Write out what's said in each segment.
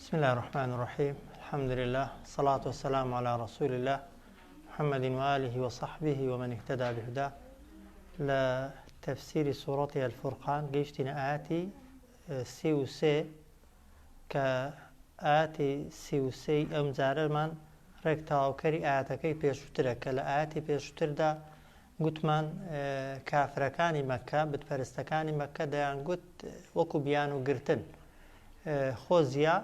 بسم الله الرحمن الرحيم. الحمد لله، الصلاة والسلام على رسول الله محمد وآله وصحبه ومن اهتدى بهداه. لتفسير سورة الفرقان قيشتنا آتي سي كآتي سي أمزار من ركتاو كري آتكي بيشترك لآتي بيشتر دا قتمان كافركاني مكة بتفرستكاني مكة ديان قت وكو بيانو قرتن خۆزیە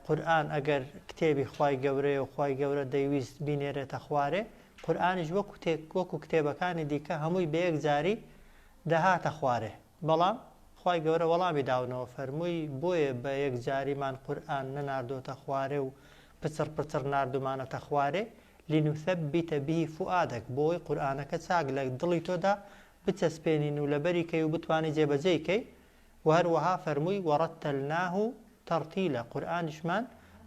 قورئان ئەگەر کتێبی خوای گەورەیە و خوای گەورە دەیویست بینێرێتە خوارێ، قورئانیش وەکو کتێبەکانی دیکە هەمووی بە یەک جاری دەهاتە خوارێ. بەڵام خوای گەورە وەڵامی داونەوە فەرمووی بۆیە بە یەک جاریمان قورئان نەناردۆتە خوارێ و پچڕ ناردومانەتە خوارێ لینوثەبیتە بیهی فوئادەک، بۆی قورئانەکە چاک لە دڵی تۆدا بچەسپێنین و لەبەری کەی و بتوانی جێبەجێی کەی. وهروها فرمووی وەڕەتەلناه تەرتیلە، قورئانیشمان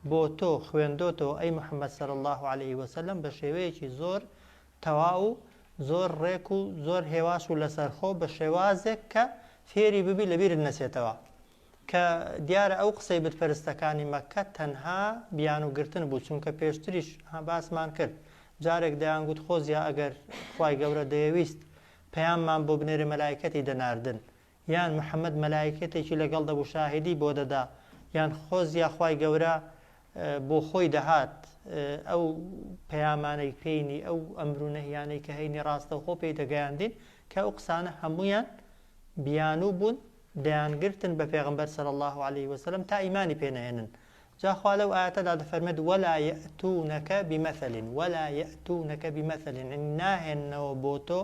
بۆ تۆ خوێندۆتەوە ئەی محەممەد صلی الله عليه وسلم بە شێوەیەکی زۆر تەواو و زۆر ڕێک و زۆر هێواش و لەسەرخۆ بە شێوازێک کە فێری ببی لەبیرت نەچێتەوە. کە دیارە ئەو قسەی بتپەرستەکانی مەککە تەنها بیان و گرتن بوو، چونکە پێشتریش باسمان کرد جارێک دەیانگوت خۆزیە ئەگەر خوای گەورە دەیەویست پەیاممان بۆ بنێرە مەلایکەتی دەناردن، یان محەممەد مەلایکەتێکی لەگەڵ دەبوو شاهدی بۆ دەدا، یان خۆزیە خوای گەورە بۆ خۆی دەهات ئەو پەیامانەی پێینی ئەو ئەمر و نەهیانەی کە هەینی ڕاستەوخۆ پێی دەگەیاندین کە ئەو قسانە هەموویان بیانوو بوون دەیانگرتن بە پێغەمبەر صلی الله عليه وسلم تا ئیمانی پێنەهێنن. جا خوا لەو ئایەتەدا دەفەرمێت وەلا یەئتونەکە بمەثەل وەلا یەئتونەکە بمەثەل، ناهێننەوە بۆ تۆ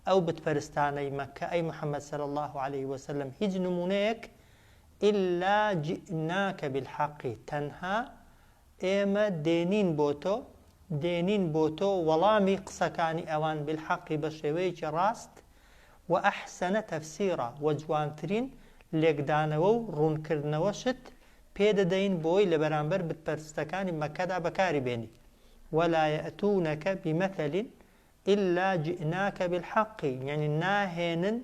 ئەو بتپەرستانەی مەککە ئەی محەممەد صلی الله عليه وسلم هیچ نمونەیەک ئیلا جئناکە بالحەقی، تەنها ئێمە دێنین بۆ تۆ وەڵامی قسەکانی ئەوان بالحەقی بە شێوەیەکی ڕاست و ئەحسەنە تەفسیرە و جوانترین لێکدانەوە و ڕوونکردنەوەشت پێدەدەین بۆی لە بەرامبەر بتپەرستەکانی مەککەدا بەکاری بێنی. وەلا یەئتونەکە بمەثەل إلا جئناك بالحق، يعني ناهێنن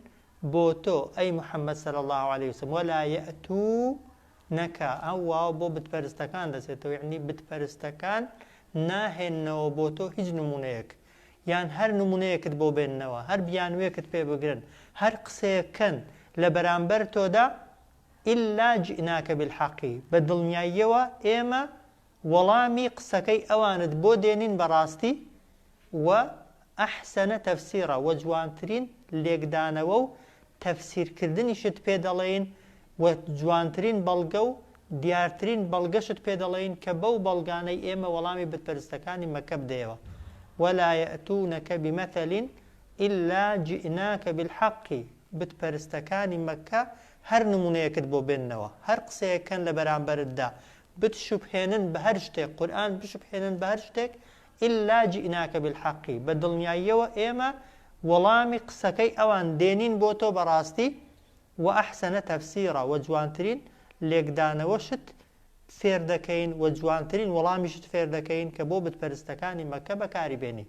بۆ تۆ ئەی محەممەد صلی الله عليه وسلم ولا یەئتونەکە ئەو واو بۆ بتپەرستەکان دەچێتەوە، یعنی بتپەرستەکان ناهێننەوە بۆ تۆ هیچ نمونەیەک، یان هەر نمونەیەکت بۆ بێننەوە، هەر بیانوێکت پێ بگرن، هەر قسەیەکەن لە بەرامبەر تۆدا إلا جئناك بالحق، بە دڵنیاییەوە ئێمە وەڵامی قسەکەی ئەوانت بۆ دێنین بەڕاستی و ئەحسەنە تەفسیرە و جوانترین لێکدانەوە و تەفسیرکردنیشت پێ دەڵێین و جوانترین بەڵگە و دیارترین بەڵگەشت پێ دەڵێین کە بەو بەڵگانەی ئێمە وەڵامی بتپەرستەکانی مەککە بدەیەوە. وەلا یەئتونەکە بمەثەل إلا جئناکە بالحەق، بتپەرستەکانی مەککە هەر نمونەیەکت بۆ بێننەوە، هەر قسەیەکەن لە بەرامبەرتدا بتشوبهێنن بە هەر شتێک، قورئان بشوبهێنن بە هەر شتێک إلا جئناك بالحق، بدڵنیاییەوە ئێمە وەڵامی قسەکەی ئەوان دێنین بۆ تۆ بەڕاستی و ئەحسەنە تەفسیرە و جوانترین لێکدانەوەشت فێر دەکەین و جوانترین وەڵامیشت فێر دەکەین کە بۆ بتپەرستەکانی مەککە بەکاری بێنی.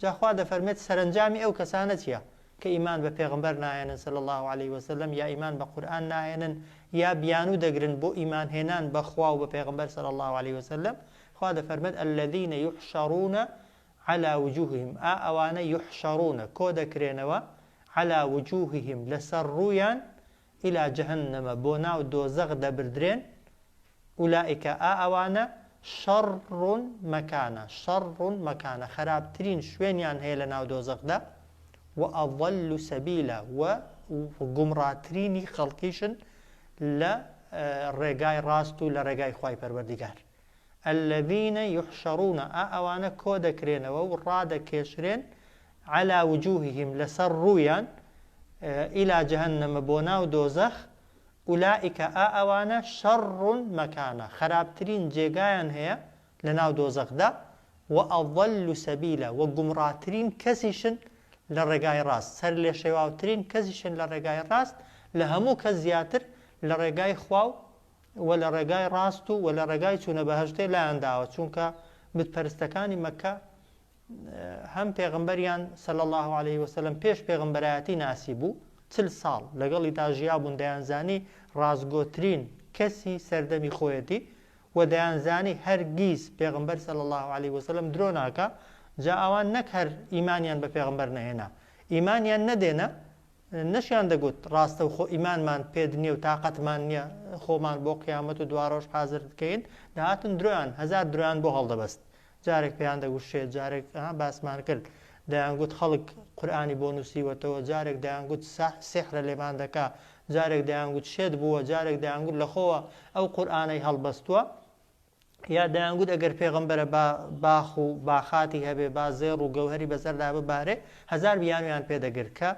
جاخوا دەفەرمێت سەرنجامی ئەو کەسانە چییە کە ئیمان بە پێغەمبەر ناهێنن صلی الله عليه وسلم، یا ئیمان بە قورئان ناهێنن، یا بیانوو دەگرن بۆ ئیمان هێنان بە خوا و بە پێغەمبەر صلی الله عليه وسلم. خوا دەفەرمێت الذين يحشرون على وجوههم، ئەوانە يحشرون کۆ دەکرێنەوە على وجوههم لەسەر ڕوویان إلى جهنم بۆ ناو دۆزەق دەبردرێن. ئولائیکە ئەوانە شەڕ مەکانە خراپترین شوێنیان هەیە لە ناو دۆزەقدا و ئەضەل سەبیلە و گومڕاترینی خەڵکیشن لە ڕێگای ڕاست و لە ڕێگای خوای پەروەردیگار. الذين يحشرون ئەوانە کۆ دەکرێنەوە و ڕادەکێشرێن على وجوههم لەسەر ڕوویان إلى جهنم بۆ ناو دۆزەخ. ئولائیکە ئەوانە شەڕ مەکانە خراپترین جێگایان هەیە لە ناو دۆزەخدا و ئەضەل سەبیلە و گومڕاترین کەسیشن لە ڕێگای ڕاست، سەر لێ شێواوترین کەسیشن لە ڕێگای ڕاست لە هەموو کەس زیاتر لە ڕێگای خوا و لە ڕێگای ڕاست و لە ڕێگای چوونە بەهەشتێ لایەنداوە، چونکە بتپەرستەکانی مەککە هەم پێغەمبەریان صلی الله عليه وسلم پێش پێغەمبەرایەتی ناسی بوو، 40 ساڵ لەگەڵی تا ژیا بوون، دەیانزانی ڕازگۆترین کەسی سەردەمی خۆیەتی و دەیانزانی هەرگیز پێغمبەر صلی الله عليه وسلم درۆ ناکە جا ئەوان نەک هەر ئیمانیان بە پێغمبەر نەهێنا ئیمانیان نەدێنە نەشیان دەگوت ڕاستە و خۆ ئیمانمان پێ نییە و تااقەتمان نییە خۆمان بۆ قیامەت و دوڕۆژ حازر بکەین داهاتن درۆیان هەزار درۆیان بۆ هەڵدەبەست جارێک پێیان دەگوشێت جارێک باسمان کرد دەیانگوت خەڵک قورئانی بۆ نووسیوەتەوە جارێک دەیانگوت سحرە لێمان دەکا جارێک دەیانگوت شێت بووە جارێک دەیانگوت لەخۆوە ئەو قورئانەی هەڵبەستووە یا دەیانگوت ئەگەر پێغەمبەرە باخ و باخاتی هەبێ با زێڕ و گەوهەری بەسەردا ببارێ هەزار بیانویان پێدەگرت کە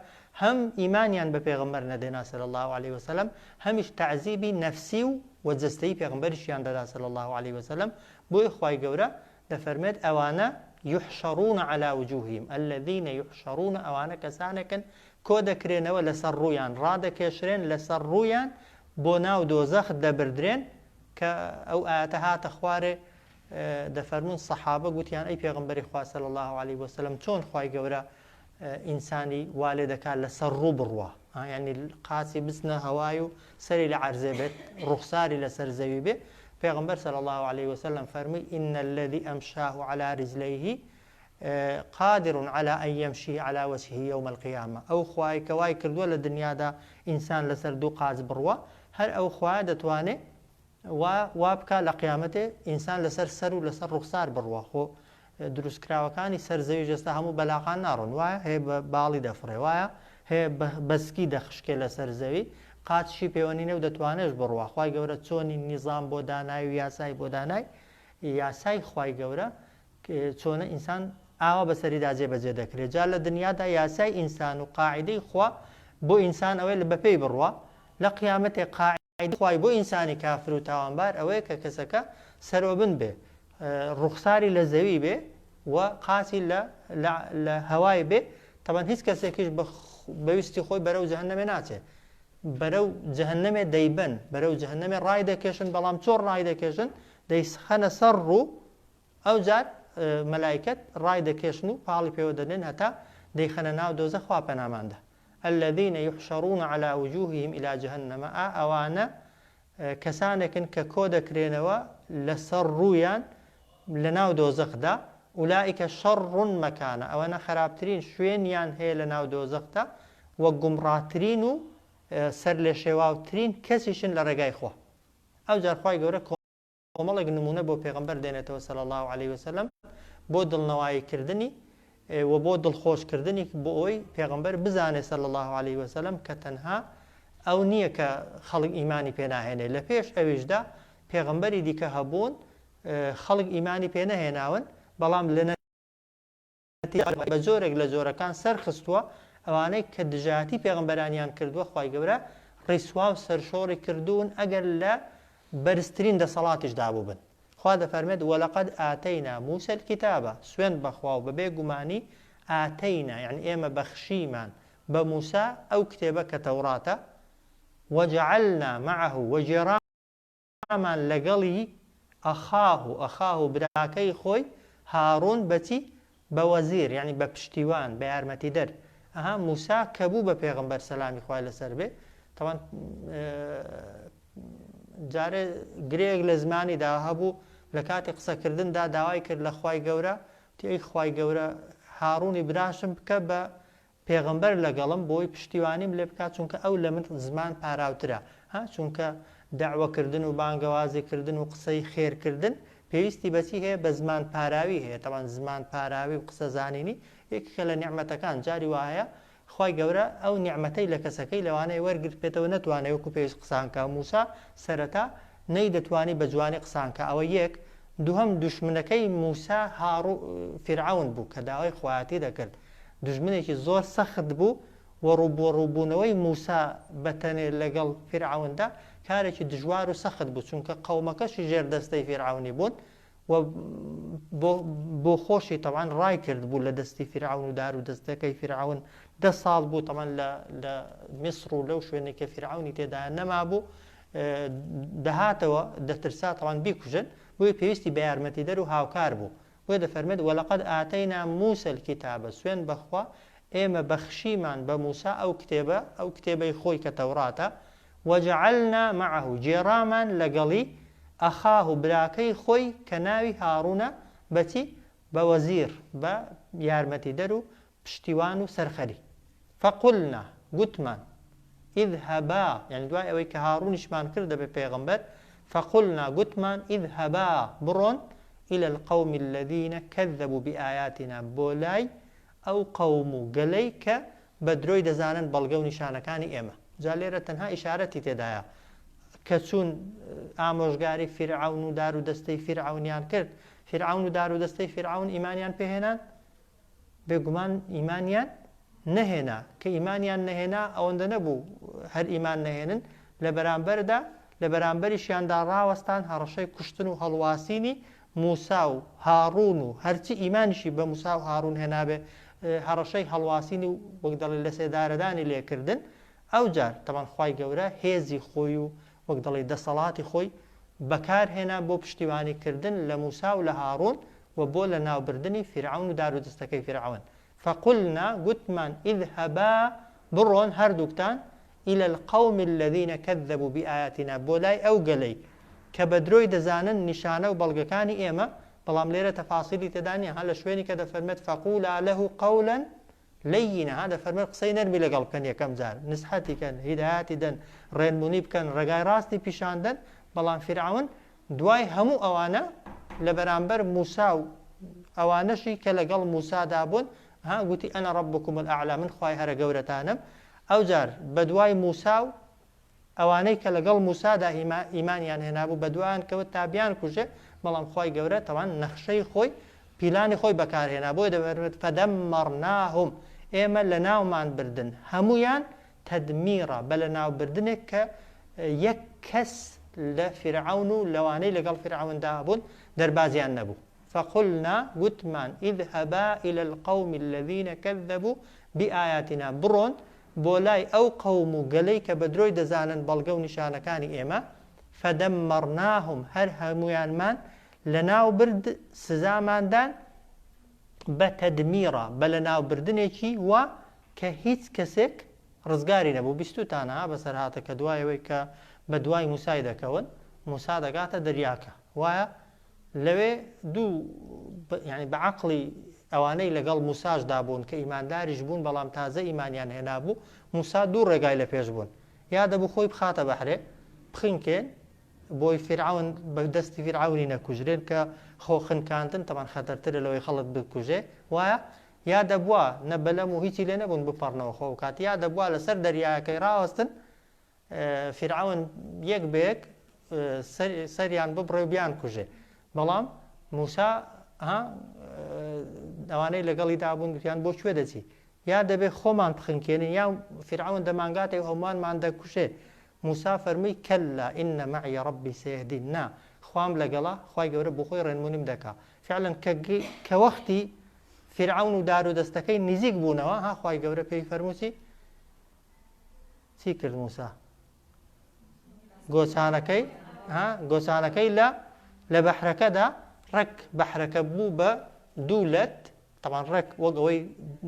هەم ئیمانیان بە پێغەمبەر نەدێنا صلی الله عليه وسلم هەمیش تەعزیبی نەفسی و وەجەستەیی پێغەمبەریشیان دەدا صلی الله عليه وسلم بۆی خوای گەورە دەفەرمێت ئەوانە يحشرون على وجوههم الذين يحشرون ئەوانە کەسانێکن کۆ دەکرێنەوە لەسەر ڕوویان ڕادەکێشرێن لەسەر ڕوویان بۆ ناو دۆزەخ دەبردرێن کە ئەو ئاەتە هاتە خوارێ دەفەرمون سەحابە گوتیان ئەی پێغەمبەری خوا صلی الله عليه وسلم چۆن خوای گەورە ئینسانی وا لێ دەکات لەسەر ڕوو بڕوە یعنی قاچی بچنە هەوای و سەری لە عەرزێ بێت ڕوخساری لەسەر زەوی بێ پێغەمبەر صلی الله عليه وسلم فەرمووی إن الذي أمشاه على رجليه قادر على أن يمشي على وجهه يوم القيامة أو خوای کەوای کردووە لە دنیادا ئینسان لەسەر دوو قاچ بڕوە هەر ئەو خوایە دەتوانێت وا بکە لە قیامەتێ ئینسان لەسەر سەر و لەسەر ڕوخسار بڕوە خۆ دروستکراوەکانی سەر زەوی جەستە هەموو بەلاقان ناڕۆن وایە هەیە بە باڵی دەفڕێ وایە هەیە بەسکی دەخشکێ لەسەر زەوی قاچشی پەیوەنینە و دەتوانێت بڕوە خوای گەورە چۆنی نیزام بۆ دانای و یاسای بۆ دانای یاسای خوای گەورە چۆنە ئینسان ئاوا بەسەریدا جێبەجێ دەکرێت جا لە دنیادا یاسای ئینسان و قاعیدەی خوا بۆ ئینسان ئەوەی لە بەپێی بڕوە لە قیامەتێ قاعیدەی خوای بۆ ئینسانی کافر و تاوانبار ئەوەیە کە کەسەکە سەرۆبن بێ ڕوخساری لە زەوی بێ و قاچی لە هەوای بێ تەبەن هیچ کەسێکیش بەویستی خۆی بەرەو جەهەنەمێ ناچێت بەرەو جەهەنەمێ دەیبن بەرەو جەهەنەمێ ڕای دەکێشن بەڵام چۆن ڕای دەکێشن دەیخەنە سەر ڕوو ئەو جار مەلایکەت ڕای دەکێشن و پاڵی پێوە دەدێن هەتا دەیخەنە ناو دۆزە خوا پەناماندا الذين يحشرون على وجوههم إلى جهنم ئەوانە کەسانێکن کە کۆ دەکرێنەوە لەسەر ڕوویان لە ناو دۆزەخدا ئولائیکە شەڕ مەکانە ئەوەنە خراپترین شوێنیان هەیە لە ناو دۆزەخدا وە گومڕاترین و سەر لێ شێواوترین کەسیشن لە ڕێگای خۆ ئەو جار خوای گەورە کۆمەڵێک نمونە بۆ پێغەمبەر دێنێتەوە صلی الله عليه وسلم بۆ دڵنەواییکردنی و بۆ دڵخۆشکردنی بۆ ئەوی پێغەمبەر بزانێت صلی الله عليه وسلم کە تەنها ئەو نییە کە خەڵک ئیمانی پێ ناهێنێ لە پێش ئەویشدا پێغەمبەری دیکە هەبوون خەڵک ئیمانی پێ نەهێناون بەڵام لە بە جۆرێک لە جۆرەکان سەرخستووە ئەوانەی کە دژاتی پێغەمبەرانیان کردووە خوای گەورە ڕیسوا و سەرشۆڕی کردوون ئەگەر لە بەرزترین دەسەڵاتیش دابوو بن خوا دەفەرمێت وەلەقەد ئاتەینا موسى الکتابە سوێن بەخوا و بەبێ گومانی ئاتەینا یعنی ئێمە بەخشیمان بە موسا ئەو کتێبە کە تەوراتە وجعلنا معه وجێڕامان لەگەڵی ئەخاه براکەی خۆی هاڕون بەچی بە وەزیر یعنی بە پشتیوان بە یارمەتی دەر ئەها موسا کە بوو بە پێغەمبەر سەلامی خوای لەسەر بێ تەوان جارێ گرێک لە زمانیدا هەبوو لە کاتی قسەکردندا داوای کرد لە خوای گەورە تێی خوای گەورە هاڕوونی براشم بکە بە پێغەمبەر لەگەڵم بۆی پشتیوانیم لێ بکات چونکە ئەو لە من زمان پاراوترە چونکە داوەکردن و بانگەوازیکردن و قسەی خێرکردن پێویستی بەچی هەیە بە زمان پاراوی هەیە تەوان زمان پاراوی و قسە زانینی یەکێکە لە نیعمەتەکان جاری وایە خوای گەورە ئەو نیعمەتەی لە کەسەکەی لەوانەیە وەرگرت پێێتەوە نەتوانێت وەکو پێویست قسانکە موسا سەرەتا نەی دەتوانی بە جوانی قسانکە ئەوە یەک دووهەم دوشمنەکەی موسا فیرعەون بوو کە داوای خوایەتی دەکرد دوژمنێکی زۆر سەخت بوو و ڕووبوونەوەی موسا بەتەنێ لەگەڵ فیرعەوندا کارێکی دژوار و سەخت بوو چونکە قەومەکەشی ژێردەستەی فیرعەونی بوون و بۆ خۆشی تەوان ڕای کرد بوو لە دەستی فیرعەون و دار و دەستەکەی فیرعەون 10 ساڵ بوو تەمان لە میسر و لەو شوێنێک کە فیرعەونی تێدا نەما بوو دەهاتەوە دەترسا تەوان بیکوژن بۆیە پێویستی بە یارمەتی دەر و هاوکار بوو بۆیە دەفەرمێت وەلەقەد ئاتەینا موسى الکتابە سوێن بەخوا ئێمە بەخشیمان بە موسا ئەو کتێبەی خۆی کە تەوراتە وجعلنا معه جێڕامان لەگەڵی ئەخاه براکەی خۆی کە ناوی هاڕونە بەچی بە وەزیر بە یارمەتیدەر و پشتیوان و سەرخەری فقلنا گوتمان اذهبا يعني دوای ئەوەی کە هاڕونیشمان کردە بە پێغەمبەر فقلنا گوتمان اذهبا بڕۆن إلى القوم الذين كذبوا بآياتنا بولاي أو قوم قليك بدروي دزانن بلغو نشانكاني إما جاليرة تنها إشارتي تدايا كسون آموشگاري فرعون و دارو دستي فرعونيان كرد فرعون و دارو دستي فرعون إيمانيان بهنان بيقمان إيمانيان نهنا كإيمانيان نهنا أو نبو هر إيمان نهنن لبرانبر دا لبرانبرشيان دا راوستان هرشي كشتن و هلواسيني موسا و هاڕون و هەرچی ئیمانیشی بە موسا و هاڕون هێنابێ هەڕەشەی هەڵواسینی و وەک دەڵێ لە سێدارەدانی لێکردن ئەو جار تەمان خوای گەورە هێزی خۆی و وەک دەڵێ دەسەڵاتی خۆی بەکارهێنا بۆ پشتیوانیکردن لە موسا و لە هاڕون و بۆ لە ناوبردنی فرعون و دارودەستەکەی فرعون فقلنا گوتمان اذهبا بڕۆن هەردووکتان إلى القوم الذين كذبوا بآياتنا بۆلای ئەو گەلەی کە بە درۆی دەزانن نیشانە و بەڵگەکانی ئێمە بەڵام لێرە تەفاسیلی تێدانە هە لە شوێنی کە دەفەرمێت فەقولا له قولا لەیینە ها دەفەرمێت قسەی نەرمی لەگەڵ بکەن یەکەم جار نسحەتی کەن هیدایەتی دەن ڕێنمونی بکەن ڕێگای ڕاستی پیشاندەن بەڵام فرعون دوای هەموو ئەوانە لە بەرامبەر موسا و ئەوانەشی کە لەگەڵ موسادا بوون ها گوتی ئەنە ڕەبکم الئەعلا من خوای هەرە گەورەتانم ئەو جار بە دوای موسا و ئەوانەی کە لەگەڵ موسادا ئیمانیان هێنابوو بە دوایان کەوت تابیان کوژێ بەڵام خوای گەورە تەوان نەخشەی خۆی پیلانی خۆی بەکارهێنا بۆی دەبێت فەدەممەڕناهم ئێمە لە ناومان بردن هەمویان تەدمیڕە بە لە ناوبردنێک کە یەک کەس لە فرعون و لەوانەی لەگەڵ فرعوندا بوون دەربازیان نەبوو فقلنا گوتمان اذهبا إلى القوم الذين كذبوا بآياتنا بڕۆن بۆ لای ئەو قەوم و گەلەی کە بە درۆی دەزانن بەڵگە و نیشانەکانی ئێمە فەدەممەڕناهم هەر هەمویانمان لە ناو برد سزاماندان بە تەدمیڕە بە لە ناوبردنێکی وا کە هیچ کەسێک ڕزگاری نەبوو بیستوتانە بەسەر هاتە کە دوایەوەی کە بە دوای موسای دەکەون موسا دەگاتە دەریاکە وایە لەوێ دوو یعنی بە عەقڵی ئەوانەی لەگەڵ موساشدا بوون کە ئیمانداریش بوون بەڵام تازە ئیمانیان هێنابوو موسا دوو ڕێگای لە پێش بوون یا دەبوو خۆی بخاتە بەحرێ بخینکێن بۆی فرعون بە دەستی فرعونی نەکوژرێن کە خۆ خنکاندن تەمان خەتەرترە لەوەی خەڵک بکوژێ وایە یا دەبووە نە بەلەم و هیچی لێ نەبوون بپەڕنەوە خۆ کات یا دەبووە لەسەر دەریاکەی ڕاوەستن فرعون یەک بەیەک سەریان ببڕێ و بیان کوژێ بەڵام موسا ئەوانەی لەگەڵی دابوون گوتیان بۆ کوێ دەچی یا دەبێت خۆمان بخنکێنین یا فرعون دەمانگاتێ هەمومانمان دەکوشێ موسا فەرمووی کەلا ئینە مەعی ڕەبی سەیهدین نا خوام لەگەڵا خوای گەورە بۆ خۆی ڕێنمونیم دەکا فعلا کە وەختی فرعون و دارودەستەکەی نزیک بوونەوە ها خوای گەورە پێی فەرمووی چی کرد موسا گۆچانەکەی لە بەحرەکەدا ڕێک بەحرەکە بوو بە دوو لەت طبعا ڕێک وەک ئەوەی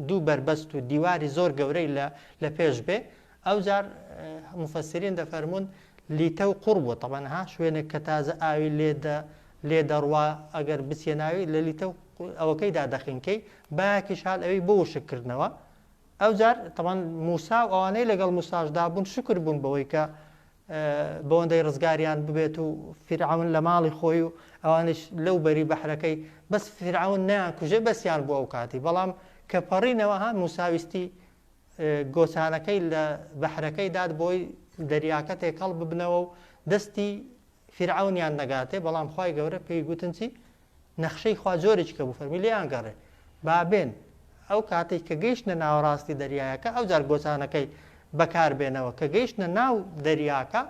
دوو بربەست و دیواری زۆر گەورەی لە پێش بێ ئەو جار مفەسرین دەفەرمون لیتە و قوڕ بووە طبعا ها شوێنێک کە تازە ئاوی لێ دەڕوا ئەگەر بچێناوی لە لیتە ئەوەکەیدا دەخینکەی باەکیش حال ئەوەی بۆ شکردنەوە ئەو جار طبعا موسا و ئەوانەی لەگەڵ موساشدا بوون شکر بوون بەوەی کە بۆندەی ڕزگاریان ببێت و فرعون لە ماڵی خۆی و ئەوانش لەو بەری بەحرەکەی بەس فرعون نیان کوژێ بەسییان بۆ ئەو کاتی بەڵام کە پەڕینەوە ها موساویستی گۆچانەکەی لە بەحرەکەی داد بۆی دەریاکە تێکەڵ ببنەوە و دەستی فرعونیان نەگاتێ بەڵام خوای گەورە پێی گوتن چی نەخشەی خوا جۆرێک کە بوو فەرمی لێیان گەڕێ بابێن ئەو کاتێک کە گەیشتە ناوەڕاستی دەریایەکە ئەو جار گۆچانەکەی بەکاربێنەوە کە گەیشتە ناو دەریاکە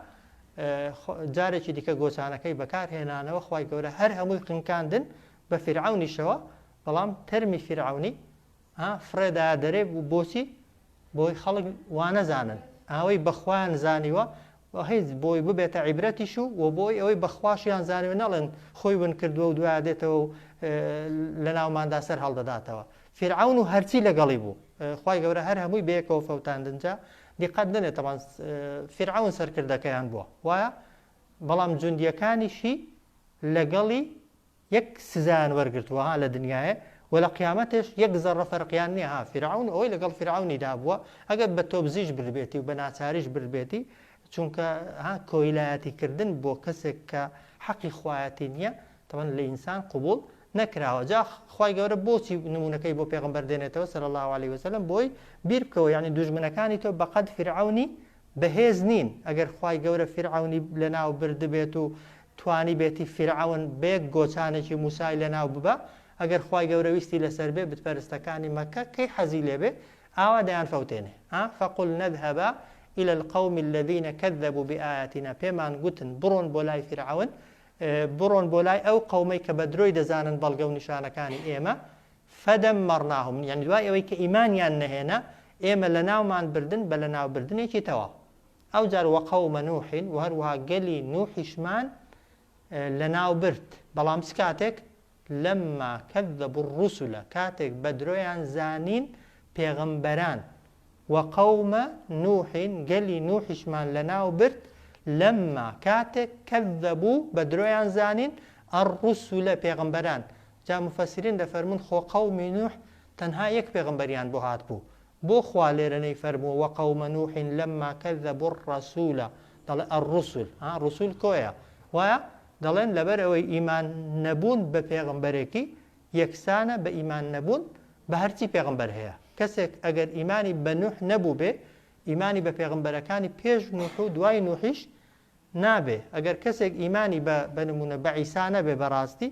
جارێکی دیکە گۆچانەکەی بەکارهێنانەوە خوای گەورە هەر هەمووی خنکاندن بە فرعونیشەوە بەڵام تەرمی فرعونی فرێدا دەرێ بۆچی بۆی خەڵک وانەزانن ئەوەی بەخوایان زانیوە هیچ بۆی ببێتە عیبرەتیش و بۆی ئەوەی بەخواشیان زانیوە نەڵێن خۆی ون کردووە و دوای دێتەوە و لە ناوماندا سەر هەڵدەداتەوە فرعون و هەرچی لەگەڵی بوو خوای گەورە هەر هەمووی بەیەکەوە فەوتاندنجا دیقەت دەنێت تەمان فرعون سەرکردەکەیان بووە وایە بەڵام جوندیەکانیشی لەگەڵی یەک سزایان وەرگرتووە ها لە دنیاە و لە قیامەتش یەک زەڕە فەرقیان نییە ها فرعون ئەوەی لەگەڵ فرعونیدا بووە ئەگەر بە تۆبزیش بربێتی و بە ناچاریش بربێتی چونکە ها کۆیلایەتیکردن بۆ کەسێک کە حەقی خوایەتی نییە تەمان لە ئینسان قبول نەکراوە جا خوای گەورە بۆچی نمونونەکەی بۆ پێغمبەر دێنێتەوە صلی الله عليه وسلم بۆی بیر بکەوە یعنی دوژمنەکانی تۆ بەقەد فرعونی بەهێز نین ئەگەر خوای گەورە فرعونی لەناو بردبێت و توانی بێتی فرعون بێک گۆچانێکی موسای لەناو ببە ئەگەر خوای گەورە ویستی لەسەر بێ بتپەرستەکانی مەکە کەی حەزی لێبێ ئاوا دەیان فەوتێنێ فقل نذهب إلى القوم الذين كذبوا بآياتنا پێمان گوتن بڕۆن بۆ لای فرعون بڕۆن بۆ لای ئەو قەومەی کە بە درۆی دەزانن بەڵگە و نیشانەکانی ئێمە فەدەممەڕناهم یعنی دوای ئەوەی کە ئیمانیان نەهێنا ئێمە لە ناومان بردن بە لە ناوبردنێکی تەواو ئەو جار وەقەومە نوح و هەروەها گەلی نوحیشمان لە ناو برد بەڵام چ کاتێک لەمما کەذەبوا الرسل کاتێک بە درۆیان زانین پێغەمبەران وەقەومە نوح گەلی نوحیشمان لە ناو برد لەمما کاتێک کەذەبوو بە درۆیان زانین الرسل پێغەمبەران جا مفەسرین دەفەرمون خۆ قەومی نوح تەنها یەک پێغەمبەریان بۆ هات بوو بۆ خوا لێرە نەیفەرمووە وەقەومە نوح لەمما کەذەبوا الرسول دەڵێ الرسل ڕسول کۆیە وایە دەڵێن لەبەر ئەوەی ئیمان نەبوون بە پێغەمبەرێکی یەکسانە بە ئیمان نەبوون بە هەرچی پێغەمبەر هەیە کەسێک ئەگەر ئیمانی بە نوح نەبوو بێ ئیمانی بە پێغەمبەرەکانی پێش نوح و دوای نوحیش نابێ ئەگەر کەسێک ئیمانی بە نمونە بە عیسا نەبێ بەڕاستی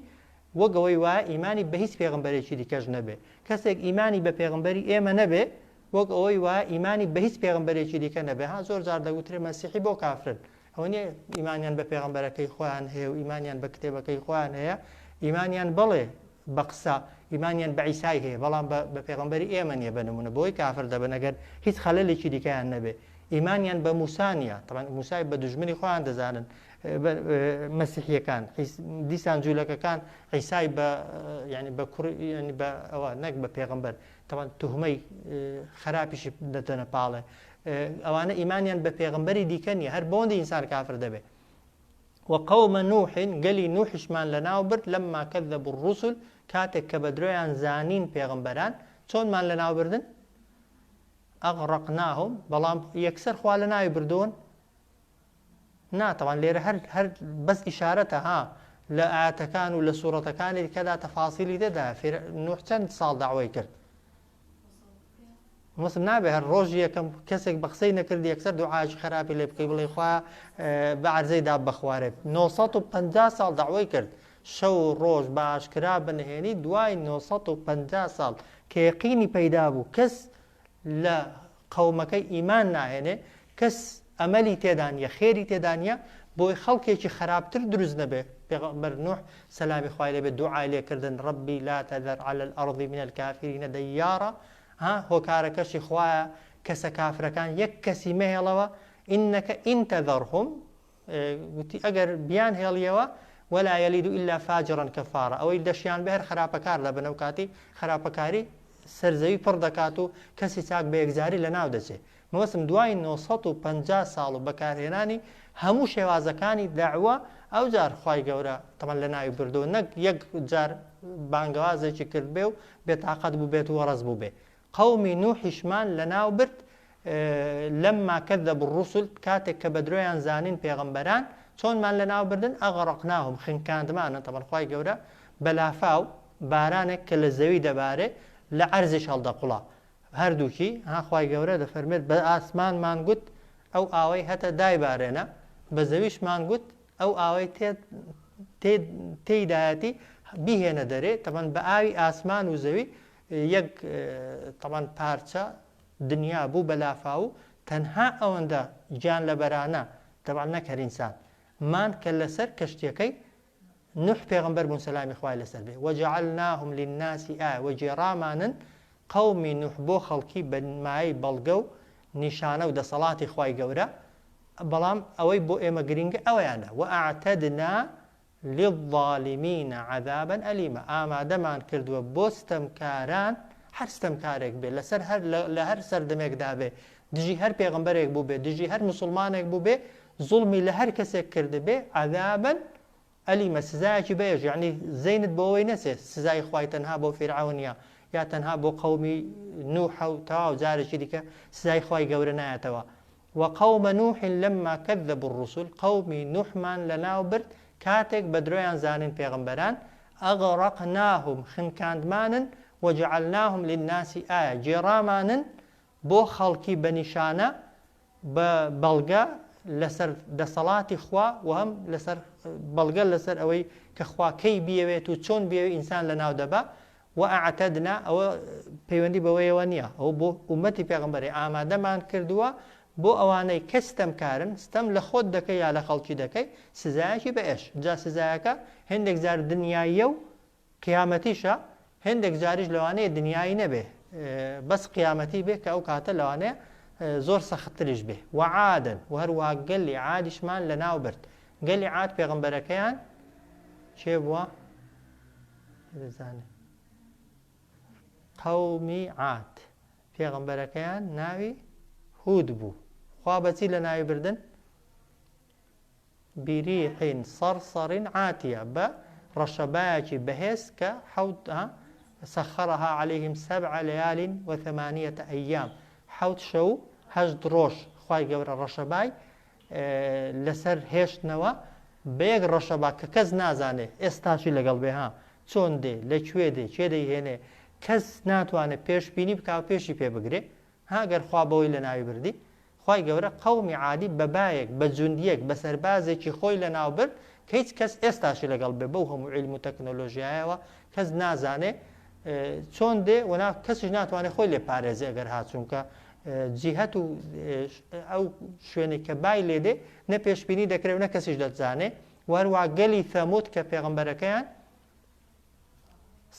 وەگەوەی وایە ئیمانی بە هیچ پێغەمبەرێکی دیکەش نەبێ کەسێک ئیمانی بە پێغەمبەری ئێمە نەبێ وەک ئەوەی وایە ئیمانی بە هیچ پێغەمبەرێکی دیکە نەبێ ها زۆر جار دەگوترێ مەسیحی بۆ کافرن ئەوە نیە ئیمانیان بە پێغەمبەرەکەی خۆیان هەیە و ئیمانیان بە کتێبەکەی خۆیان هەیە ئیمانیان بڵێ بە قسە ئیمانیان بە عیسای هەیە بەڵام بە پێغەمبەری ئێمە نیە بە نمونە بۆی کافر دەبن ئەگەر هیچ خەلەلێکی دیکەیان نەبێ ئیمانیان بە موسا نیە طبعا موسای بە دوژمنی خۆیان دەزانن مەسیحیەکان دیسان جوولەکەکان عیسای بە ینی بە کوڕ ینی بە ئەوە نەک بە پێغەمبەر طبعا توهمەی خراپیشی دەتەنە پاڵێ ئەوانە ئیمانیان بە پێغەمبەری دیکە نیە هەر بۆندی ئینسان کافر دەبێت وەقەومە نوح گەلی نوحشمان لەناو برد لەمما کەذەبوا الرسل کاتێک کە بە درۆیان زانین پێغەمبەران چۆنمان لەناو بردن ئەغڕەقناهم بەڵام یەکسەر خوا لە ناوی بردوون ناتەوان لێرە هەر بەس ئیشارەتە ها لە ئاەتەکان و لە سوورەتەکانی کەدا تەفاسیلی دەدا نوح چەند ساڵ داوای کرد مسلم نابێ هەر ڕۆژی یەکەم کەسێک بە قسەی نەکردی یەکسەر دوعاش خراپی لێ بکەی بڵێ خوا بە عەرزەی دا بەخوارێ 950 ساڵ داوای کرد شەو ڕۆژ باشکرا بنهێنی دوای 950 ساڵ کە یەقینی پەیدا بوو کەس لە قەومەکەی ئیمان ناهێنێ کەس ئەمەلی تێدا نیە خێری تێدا نیە بۆی خەڵکێکی خراپتر دروست نەبێ پێغەمبەر نوح سەلامی خوای لێبێ دوعای لێکردن ڕەبی لا تەذەر عەلە الأرض من الكافرین دەیارە هۆکارەکەشی خوایە کەسە کافرەکان یەک کەسی مەهێڵەوە ئینەکە ئین تەذەرهم وتی ئەگەر بیان هێڵیەوە ولا يلد إلا فاجرا كفارا ئەوەی دەشیان بە هەر خراپەکار لە بنەو کاتی خراپەکاری سەرزەوی پڕ دەکات و کەسی چاک بە یەکجاری لە ناو دەچێت مەوەسم دوای 950 ساڵ و بەکارهێنانی هەموو شێوازەکانی داعوە ئەو جار خوای گەورە تەمان لە ناوی بردو نەک یەک جار بانگەوازێکی کرد بێ و بێتاقەت بوو بێت و وەڕەز بوو بێ قەومی نوحیشمان لە ناو برد لەمما کەذەبوا الرسل کاتێک کە بە درۆیان زانین پێغەمبەران چۆنمان لە ناو بردن ئەغڕەقناهم خنکاندمانە تەمان خوای گەورە بەلافاو بارانێک کە لە زەوی دەبارێ لە عەرزیش هەڵدەقوڵا هەردووکی خوای گەورە دەفەرمێت بە ئاسمانمان گوت ئەو ئاوەی هەتە دایبارێنە بە زەویشمان گوت ئەو ئاوەی تێیدایەتی بیهێنە دەرێ تەمان بە ئاوی ئاسمان و زەوی یەک تەمان پارچە دنیا بوو بەلافا و تەنها ئەوەندە گیان لە بەرانە تەبان نەکەر ئینسان مان کە لەسەر کەشتیەکەی نوح پێغەمبەر بوون سەلامی خوای لەسەر بێ وەجعلناهم للناس ئايە وەجێڕامانن قەومی نوح بۆ خەڵکی بە مایەی بەڵگە و نیشانە و دەسەڵاتی خوای گەورە بەڵام ئەوەی بۆ ئێمە گرنگە ئەوەیانە وەئەعتەدنا للظالمین عذابا ئەلیمە ئامادەمان کردووە بۆ ستەمکاران هەر ستەمکارێک بێ لە هەر سەردەمێکدا بێ دژی هەر پێغەمبەرێک بوو بێ دژی هەر مسلمانێک بوو بێ زوڵمی لە هەر کەسێک کرد بێ عەذابن ئەلیمە سزایەکی بەهێز یعنی زەینت بۆەوەی نەچێ سزای خوای تەنها بۆ فیرعەونیە یا تەنها بۆ قەومی نوح و تەواو جارێکی دیکە سزای خوای گەورە نایەتەوە وقوم نوح لما كذبوا الرسل قومي نوحمان لناو برد كاتك بدرويان زانين پیغمبران أغرقناهم خنكاندمانا وجعلناهم للناس آية جرامانا بو خلقي بنشانة ببلغة لسر دصلات خوا وهم لسر بلغة لسر اوي كخوا كي بيويتو چون بيوي انسان لناو دبا وأعتدنا او بيوندي بويوانيا او بو امتي پیغمبري آمادمان كردوا بۆ ئەوانەی کەستەم کارن ستەم لە خۆت دەکەی یا لە خەڵکی دەکەی سزایەکی بەئێش جا سزایەکە هەندێک جار دنیاییە و قیامەتیشە هەندێک جاریش لەوانەیە دنیایی نەبێ بەس قیامەتی بێ کە ئەو کاتە لەوانەیە زۆر سەختتریش بێ وعادن و هەروە گەلی عادیشمان لە ناو برد گەلی عاد پێغەمبەرەکەیان چێ بووە قەومی عاد پێغەمبەرەکەیان ناوی هود بوو خوا بەچی لە ناوی بردن بریحین صرصر عاتیە بە ڕەشەبایەکی بەهێز کە سەخەرەها عەلەیهم 7 لەیال و8 ئەیام 7 شەو 8 ڕۆژ خوای گەورە ڕەشەبای لەسەر هێشتنەوە بە یەک ڕەشەبا کە کەس نازانێ ئێستاشی لەگەڵ بێ چۆن دێ لەکوێ دێ چێ دەیهێنێ کەس ناتوانێت پێشبینی بکا و پێشی پێ بگرێ هاگەر خوا بەوەی لە ناوی بردی خوای گەورە قەومی عادی بە بایەک بە جوندیەک بە سەربازێکی خۆی لە ناو برد کە هیچ کەس ئێستاشی لەگەڵ بێ بەو هەموو عیلم و تەکنۆلۆژیایەوە کەس نازانێ چۆن دێ و کەسیش ناتوانێت خۆی لێ پارێزێ ئەگەر هاتچوونکە جیهەت و ئەو شوێنێک کە بای لێ دێ نە پێشبینی دەکرێت و نە کەسیش دەتزانێ وەروە گەلی ثەمود کە پێغەمبەرەکەیان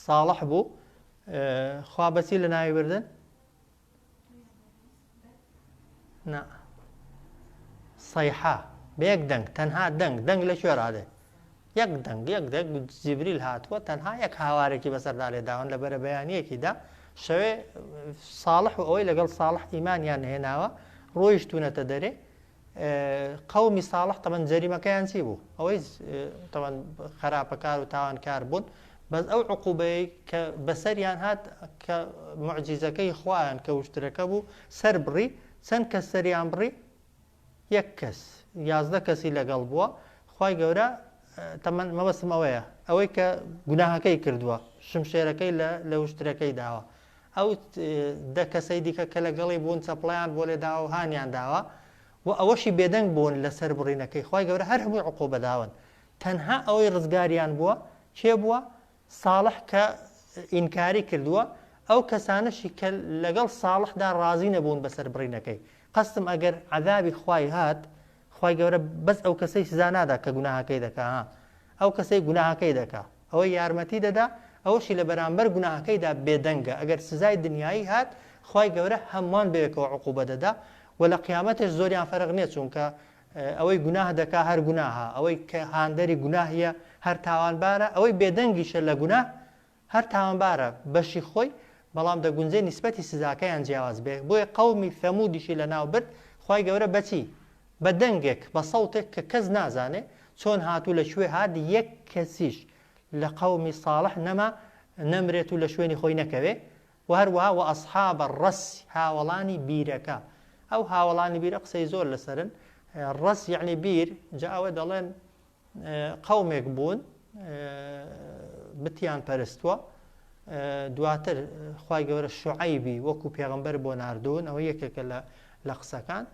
ساڵح بوو خوا بەچی لە ناوی بردن نا صيحة بيك دنگ تنها دنگ لشو راده يك دنگ جبريل هاتوا تنها يك هاواركي بسر دالي داون لبر بيانيه كي دا شوي صالح اوي لقل صالح ايمان يعني هناوا رويشتونا تدري قومي صالح طبعا جريمه كان سيبو اوي طبعا خراب كار وتاوان كار بون بس او عقوبه كبسر يعني هات كمعجزه كي اخوان كوشتركبو سربري چەند کەس سەریان بڕی یەک کەس 11 کەسی لەگەڵ بووە خوای گەورە تەمەن مەبەستم ئەوەیە ئەوەی کە گوناهەکەی کردووە شمشێرەکەی لە وشترەکەی داوە ئەو 10 کەسەی دیکە کە لەگەڵی بوون چەپڵیان بۆ لێ داوە و هانیان داوە و ئەوەشی بێدەنگ بوون لەسەر بڕینەکەی خوای گەورە هەر هەمووی عقوبە داون تەنها ئەوەی ڕزگاریان بووە چێ بووە ساڵح کە ئینکاری کردووە ئەو کەسانەشی کە لەگەڵ ساڵحدا ڕازی نەبوون بەسەر بڕینەکەی قەستم ئەگەر عەذابی خوای هات خوای گەورە بەس ئەو کەسەی سزا نادا کە گوناهەکەی دەکا ئەو کەسەی گوناهەکەی دەکا ئەوەی یارمەتی دەدا ئەوەشی لە بەرامبەر گوناهەکەیدا بێدەنگە ئەگەر سزای دنیایی هات خوای گەورە هەمووان بەیەکەوە عقوبە دەدا و لە قیامەتش زۆریان فەرق نییە چونکە ئەوەی گوناه دەکا هەر گوناهە ئەوەی کە هاندەری گوناهیە هەر تاوانبارە ئەوەی بێدەنگیشە لە گوناه هەر تاوانبارە بەشی خۆی بەڵام دەگونجێ نیسبەتی سزاکەیان جیاواز بێ بۆیە قەومی ثەمودیشی لە ناو برد خوای گەورە بەچی بە دەنگێک بە سەوتێک کە کەس نازانێ چۆن هاتوو لە شوێ هات یەک کەسیش لە قەومی ساڵح نەمرێت و لە شوێنی خۆی نەکەوێ و هەروەها و ئەصحابە ڕەس هاوڵانی بیرەکە ئەو هاوڵانی بیرە قسەی زۆر لەسەرن ڕەس یعنی بیر جا ئەوە دەڵێن قەومێک بوون بتیان پەرستووە دواتر خوای گەورە شوعەیبی وەکو پێغەمبەر بۆ ناردوون ئەوە یەکێکە لە قسەکان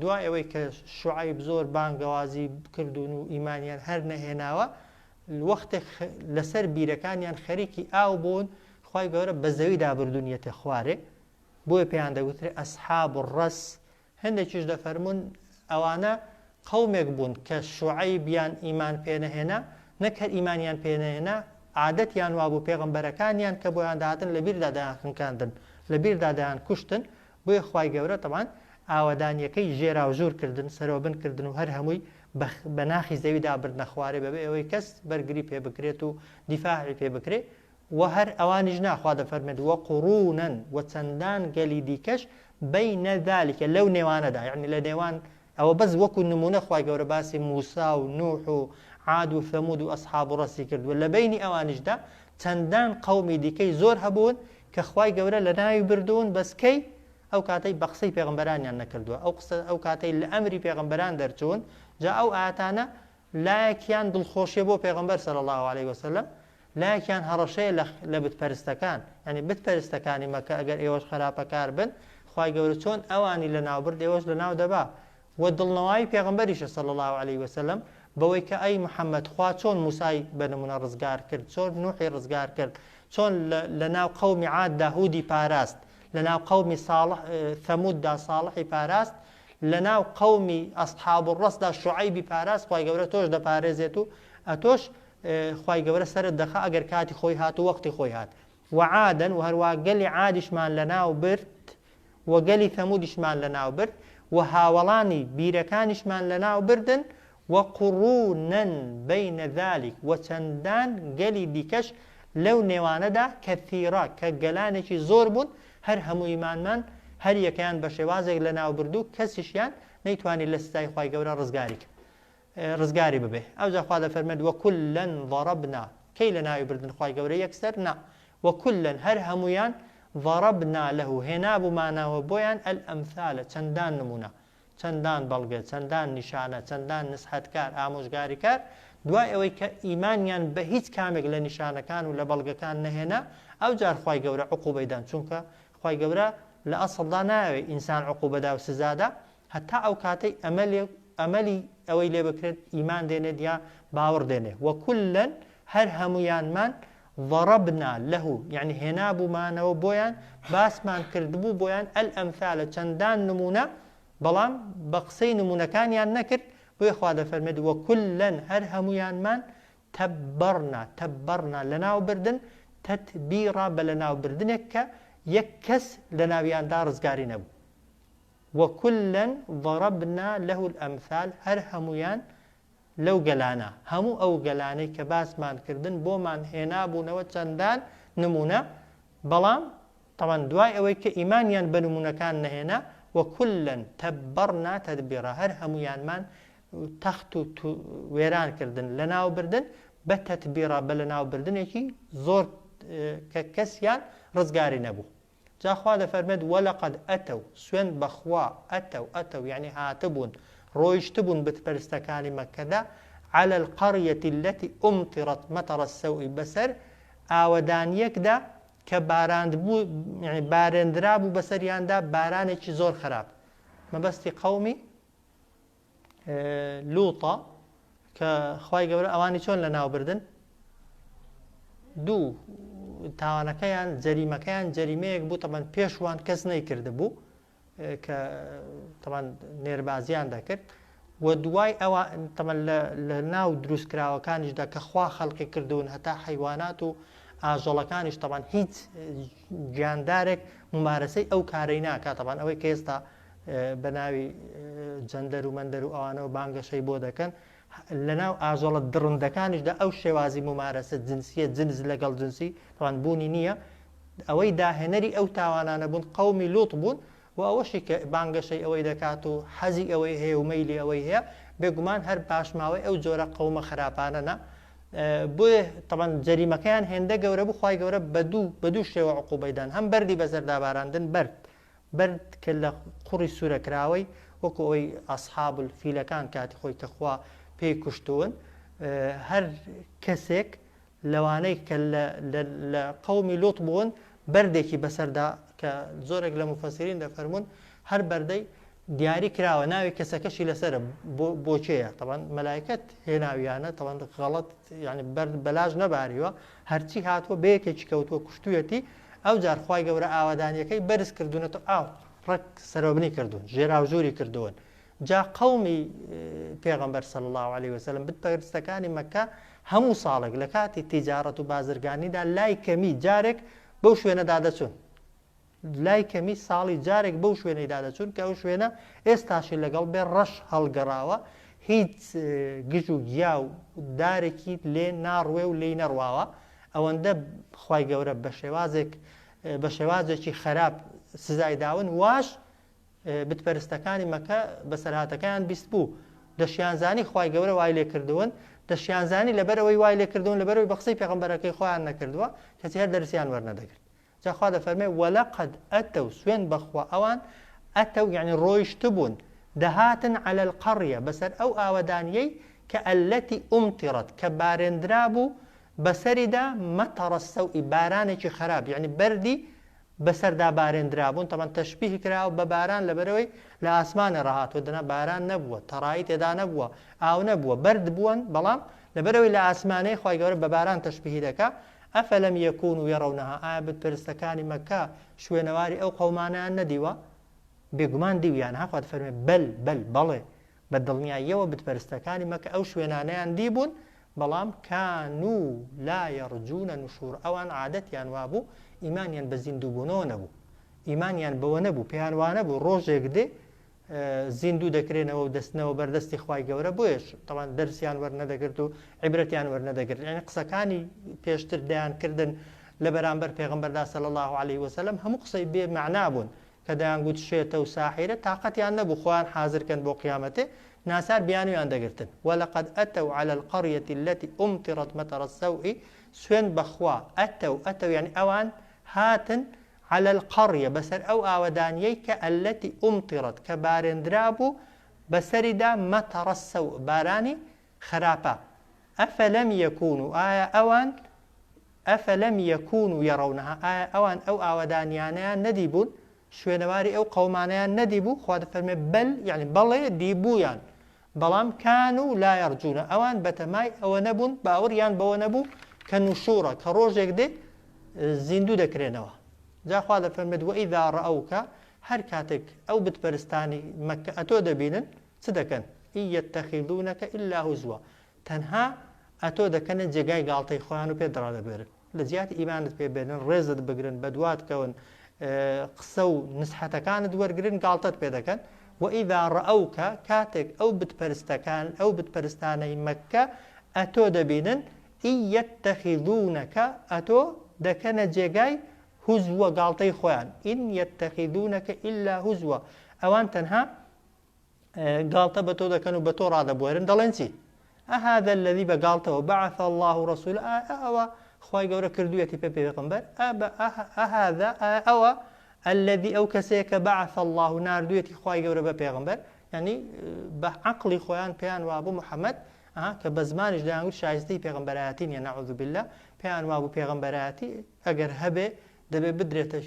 دوای ئەوەی کە شوعەیب زۆر بانگەوازی کردوون و ئیمانیان هەر نەهێناوە وەختێک لەسەر بیرەکانیان خەریکی ئاو بوون خوای گەورە بە زەویدا بردوونیەتە خوارێ بۆیە پێیان دەوترێ ئەسحاب الڕەس هەندێکیش دەفەرمون ئەوانە قەومێک بوون کە شوعەیبیان ئیمان پێنەهێنا نەک هەر ئیمانیان پێنەهێنا عادەتیان وابوو پێغەمبەرەکانیان کە بۆیان داهاتن لە بیردا دایان خنکاندن لە بیردا دایان کوشتن بۆیە خوای گەورە تەمان ئاوەدانیەکەی ژێرا و ژوور کردن سەرۆبن کردن و هەر هەمووی بە ناخی زەویدا بردنە خوارێ بەبێ ئەوەی کەس بەرگری پێ بکرێت و دیفاعی پێ بکرێت و هەر ئەوانیش ناخوا دەفەرمێت وە قوڕونەن و چەندان گەلی دیکەش بين ذلك لو نێوانەدا يعني لە نێوان ئەوە بەس وەکو نمونە خوای گەورە باسی موسا و نوح و عاد و ثەمود و ئەسحاب و ڕەسی کردووە لە بینی ئەوانیشدا چەندان قەومی دیکەی زۆر هەبوون کە خوای گەورە لە ناوی بردوون بەسکەی ئەو کاتەی بە قسەی پێغەمبەرانیان نەکردووە ئەو کاتەی لە ئەمری پێغەمبەران دەرچوون جا ئەو ئاەتانە لایەکیان دڵخۆشیە بۆ پێغەمبەر صلی الله عليه وسلم لایەکیان هەڕەشەیە لە بتپەرستەکان یعنی بتپەرستەکانی مەکە ئەگەر ئێوەش خراپەکار بن خوای گەورە چۆن ئەوانی لە ناو برد ئێوەش لە ناو دەبا و دڵنەوەی پێغەمبەریشە صلی الله عليه وسلم بەوەی کە ئەی محەممەد خوا چۆن موسای بەنمونە ڕزگار کرد چۆن نوحی ڕزگار کرد چۆن لە ناو قەومی عاددا هودی پاراست لە ناو قەومی ثەموددا ساڵحی پاراست لە ناو قەومی ئەسحاب الڕەسدا شوعەیبی پاراست خوای گەورە تۆش دەپارێزێت و ئەتۆش خوای گەورە سەرت دەخا ئەگەر کاتی خۆی هات و وەختی خۆی هات وعادن و هەروە گەلی عادیشمان لە ناو برد و گەلی ثەمودیشمان لە ناو برد و هاوڵانی بیرەکانیشمان لە ناو بردن وقڕونەن بەینە ذەلیک و چەندان گەلی دیکەش لەو نێوانەدا کەثیرە کە گەلانێکی زۆر بوون هەر هەموو ئیمانمان هەر یەکەیان بە شێوازێک لە ناو بردوو کەسیشیان نەیتوانی لە ستای خوای گەورە ڕزگاری ببێ ئەوجا خوا دەفەرمێت وەکولەن ضەرەبنا کەی لە ناوی بردن خوای گەورە یەکسەر نا وەکولەن هەر هەمویان ضەرەبنا لەهو هێنابوومانەوە بۆیان ئەلئەمثالە چەندان نمونە چەندان بەڵگە چەندان نیشانە چەندان نسحەتکار ئامۆژگاریکار دوای ئەوەی کە ئیمانیان بە هیچ کامێک لە نیشانەکان و لە بەڵگەکان نەهێنا ئەو جار خوای گەورە عقوبەیدان چونکە خوای گەورە لە ئەسڵدا ناوێ ئینسان عقوبەدا و سزادا هەتا ئەو کاتەی ئەمەلی ئەوەی لێ بکرێت ئیمان دێنێت یا باوەڕ دێنێ وەکولەن هەر هەمویانمان ضەرەبنا لەهو یعنی هێنابوومانەوە بۆیان باسمان کردبوو بۆیان ئەلئەمثالە چەندان نمونە بەڵام بە قسەی نمونەکانیان نەکرد بۆیە خوا دەفەرمێت وەکولەن هەر هەمویانمان تەبەڕنا لە ناو بردن تەتبیڕا بە لە ناو بردنێک کە یەک کەس لە ناویاندا ڕزگاری نەبوو وەکولەن ضەرەبنا لەهو الئەمثال هەر هەمویان لەو گەلانە هەموو ئەو گەلانەی کە باسمان کردن بۆمان هێنابوونەوە چەندان نمونە بەڵام تەوان دوای ئەوەی کە ئیمانیان بە نمونەکان نەهێنا وەکولەن تەبەڕنا تەدبیڕا هەر هەمویانمان تەخت و وێران کردن لە ناو بردن بە تەتبیڕا بە لە ناو بردنێکی زۆر کە کەسیان ڕزگاری نەبوو جاخوا دەفەرمێت وەلەقەد ئەتەو سوێن بەخوا ئەتەو یعنی هاتبوون ڕۆیشتبوون بتپەرستەکانی مەکەدا على القرية التي أمطرت مطر السوء بەسەر ئاوەدانیەکدا کە بارێندرا بوو بەسەریاندا بارانێکی زۆر خراپ مەبەستی قەومی لووتە کە خوای گەورە ئەوانی چۆن لە ناو بردن دوو تاوانەکەیان جەریمەکەیان جەریمەیەک بوو تەمان پێشوان کەس نەیکرده بوو کە تەمان نێربازیان دەکرد و دوای ئەوە تەمان لە ناو دروستکراوەکانیشدا کە خوا خەڵقی کردوون هەتا حەیوانات و ئاژەڵەکانیش تەمان هیچ گیاندارێک ممارەسەی ئەو کارەی ناکات تەمان ئەوەی کە ئێستا بە ناوی جەندەر و مەندەر و ئەوانەوە بانگەشەی بۆ دەکەن لە ناو ئاژەڵە درڕندەکانیشدا ئەو شێوازی ممارەسە جنسیە جنس لەگەڵ جنسی تەوان بوونی نییە ئەوەی داهێنەری ئەو تاوانانە بوون قەومی لووت بوون و ئەوەشی کە بانگەشەی ئەوەی دەکات و حەزی ئەوەی هەیە و مەیلی ئەوەی هەیە بێگومان هەر پاشماوەی ئەو جۆرە قەومە خراپانەنا بۆیە تەمان جەریمەکەیان هێندە گەورە بوو خوای گەورە بە دوو شێوە عقوبەیدان هەم بەردی بەسەردا باراندن بەرد کە لە قوڕی سوورەکراوەی وەکو ئەوەی ئەسحاب الفیلەکان کاتی خۆی کە خوا پێی کوشتوون هەر کەسێک لەوانەی کە لە قەومی لووت بوون بەردێکی بەسەردا کە زۆرێک لە مفەسیرین دەفەرمون هەر بەردەی دیاری کراوە ناوی کەسەکەشی لەسەرە بۆچەیە تەوان مەلایکەت هێناویانە تەوان غەڵەت یعنی بەلاژ نەباریوە هەرچی هاتووە بەیەکێکی کەوتووە کوشتوویەتی ئەو جار خوای گەورە ئاوادانیەکەی بەرز کردوونەتەوە ئاو ڕەک سەرۆبنی کردوون ژێراوژووری کردوون جا قەومی پێغەمبەر صلی الله عليه وسلم بتپەرستەکانی مەکە هەموو ساڵێک لە کاتی تیجارەت و بازرگانیدا لای کەمی جارێک بەو شوێنەدا دەچوون لای کەمی ساڵی جارێک بەو شوێنەیدا دەچوون کە ئەو شوێنە ئێستاشی لەگەڵ بێ ڕەش هەڵگەڕاوە هیچ گژ و گیا و دارێکی لێ ناڕوێ و لێی نەڕواوە ئەوەندە خوای گەورە بە شێوازێکی خراپ سزای داون واش بتپەرستەکانی مەکە بەسەرهاتەکەیان بیست بوو دەشیانزانی خوای گەورە وای لێ کردوون دەشیانزانی لەبەرەوەی وای لێ کردوون لەبەرەوەی بە قسەی پێغەمبەرەکەی خۆیان نەکردووە کەسی هەر دەرسیان وەرنەدەگرت جا خوا دەفەرمێ وەلەقەد ئەتەو سوێن بەخوا ئەوان ئەتەو یعنی ڕۆیشت بوون دەهاتن على القەڕیە بەسەر ئەو ئاوەدانیەی کە ئەلەتی ئومتیڕەت کە بارێنرا بوو بەسەریدا مەتەڕە سەوئی بارانێکی خراپ یعنی بەردی بەسەردا بارێنرا بوون تەمان تەشبیه کراوە بە باران لەبەرەوەی لە ئاسمانە ڕاهاتوە دەنا باران نەبووە تەڕایی تێدا نەبووە ئاو نەبووە بەرد بوون بەڵام لەبەرەوەی لە ئاسمانەی خوای گەورە بە باران تەشبیه دەکا ئەفەلەم یەکونوا یەڕەونەها ئایا بتپەرستەکانی مەکە شوێنەواری ئەو قەومانەیان نەدیوە بێگومان دیویان ها خوا دەفەرمێ بەڵێ بە دڵنیاییەوە بتپەرستەکانی مەکە ئەو شوێنانەیان دیبوون بەڵام کانوا لا یەرجونە نوشور ئەوان عادەتیان وابوو ئیمانیان بە زیندووبوونەوە نەبوو ئیمانیان بەوە نەبوو پێیان وانە بوو ڕۆژێک دێ زیندوو دەکرێنەوە و دەستنەوە بەردەستی خوای گەورە بۆیش تەمان دەرسیان وەرنەدەگرت و عیبرەتیان وەرنەدەگرت یعنی قسەکانی پێشتر دەیانکردن لە بەرامبەر پێغەمبەردا صلی الله عليه وسلم هەموو قسەی بێ مەعنا بوون کە دەیانگوت شێتە و ساحیرە تااقەتیان نەبوو خۆیان حازرکەن بۆ قیامەتێ ناسار بیانویان دەگرتن وەلەقەد ئەتەو على القەڕیەة التي أمطرت مطر السوء سوێن بەخوا ئەتەو یعنی ئەوان هاتن على القەڕیە بەسەر ئەو ئاوەدانیەی کە ئەلەتی ئومتیڕەت کە بارێنرا بوو بەسەریدا مەتەڕە السەوء بارانی خراپە ئەفەلەم یەکونوا ئایا ئەوان ئەفەلەم یەکونوا یەڕەونەها ئایا ئەوان ئەو ئاوەدانیانیان نەدیبوون شوێنەواری ئەو قەومانەیان نەدیبوو خوا دەفەرمێ بەل یعنی بەڵێ دیبوویان بەڵام کانوا لا یەرجونە ئەوان بەتەمای ئەوە نەبوون باوەڕیان بەوە نەبوو کە نوشورە کە ڕۆژێک دێ زیندوو دەکرێنەوە جا خوا دەفەرمێت وئیذا ڕەئەوکە هەر کاتێک ئەو بتپەرستانی مەکە ئەتۆ دەبینن چ دەکەن ئین یەتەخیذونەکە ئیلا هوزوە تەنها ئەتۆ دەکەنە جێگای گاڵتەی خۆیان و پێدڕا دەبێرن لە جیاتی ئیمانت پێبێنن ڕێزت بگرن بە دوات کەون قسە و نسحەتەکانت وەرگرن گاڵتەت پێ دەکەن وئیذا ڕەئەوکە کاتێک ئەو بتپەرستانەی مەکە ئەتۆ دەبینن ئین یەتەخیذونەکە ئەتۆ دەکەنە جێگای هوزوە گاڵتەی خۆیان ئین یەتەخیذونەکە ئیلا هوزوە ئەوان تەنها گاڵتە بە تۆ دەکەن و بە تۆ ڕادەبوێرن دەڵێن چی ئەهذا الذی بە گاڵتەوە بەعەث الله رسوله ئەوە خوای گەورە کردوویەتی پێ پێغەمبەر ئەهذا ئەوە الذی ئەو کەسەیە کە بەعەث الله ناردوویەتی خوای گەورە بە پێغەمبەر یعنی بە عەقڵی خۆیان پێیان وابوو محەممەد کە بە زمانیش دەیانگوت شایستەی پێغەمبەرایەتی نیە نەعوذ بالله پێیان وابوو پێغەمبەرایەتی ئەگەر هەبێ دەبێ بدرێتە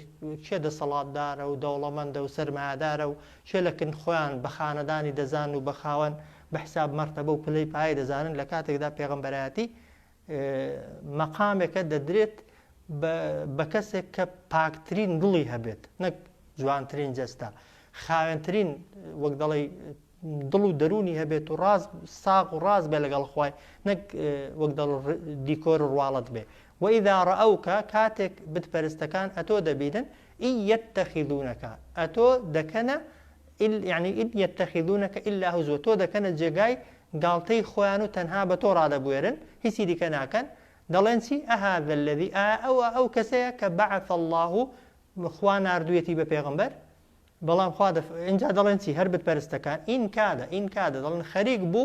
چێ دەسەڵاتدارە و دەوڵەمەندە و سەرمایهدارە و چێلەکن خۆیان بە خانەدانی دەزان و بە خاوەن بە حساب مەرتەبە و پلەی پایە دەزانن لە کاتێکدا پێغەمبەرایەتی مەقامێکە دەدرێت بە کەسێک کە پاکترین دڵی هەبێت نەک جوانترین جەستا خاوێنترین وەک دەڵێ دڵ و دەرونی هەبێت و ڕاز ساق و ڕاز بێ لەگەڵ خوای نەک وەک دەڵ دیکۆر ڕواڵەت بێ وئیذا ڕەئەوکە کاتێک بتپەرستەکان ئەتۆ دەبینن ئین یەتەخیذونەکە ئەتۆ دەکەنە یعنی ئین یەتەخیذونەکە ئیلا هوزوە تۆ دەکەنە جێگای گاڵتەی خۆیان و تەنها بە تۆ ڕادەبوێرن هیچی دیکە ناکەن دەڵێن چی ئەهذا الذی ئەو کەسەیە کە بەعەث الله خوا ناردوویەتی بە پێغەمبەر بەڵام خوا اینجا دەڵێن چی هەر بتپەرستەکان ئین کادە دەڵێن خەریک بوو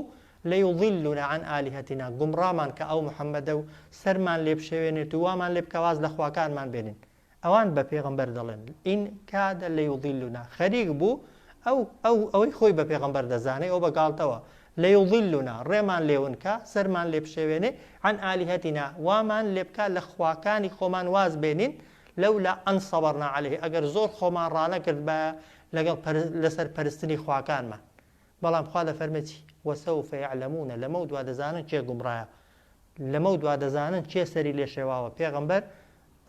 لەیضلونا عن ئالیهەتینا گومڕامان کە ئەو محەممەدە و سەرمان لێ بشێوێنێت و وامان لێ بکەواز لە خواکانمان بێنین ئەوان بە پێغەمبەر دەڵێن ئین کادە لەیضلونا خەریک بوو ئەوەی خۆی بە پێغەمبەر دەزانێت ئەو بە گاڵتەوە لەیضلونا ڕێمان لێونکە سەرمان لێ بشێوێنێ عن ئالیهەتینا وامان لێ بکە لە خواکانی خۆمان واز بێنین لەولا ئەن سەبەرنا عەلەیه ئەگەر زۆر خۆمان ڕانەکرد بە لەگەڵ لەسەر پەرستنی خواکانمان بەڵام خوا دەفەرمێ چی وسوف يعلمون لەمە دوا دەزانن چێ گومڕایە لەمە دوا دەزانن چێ سەری لێ شێواوە پێغەمبەر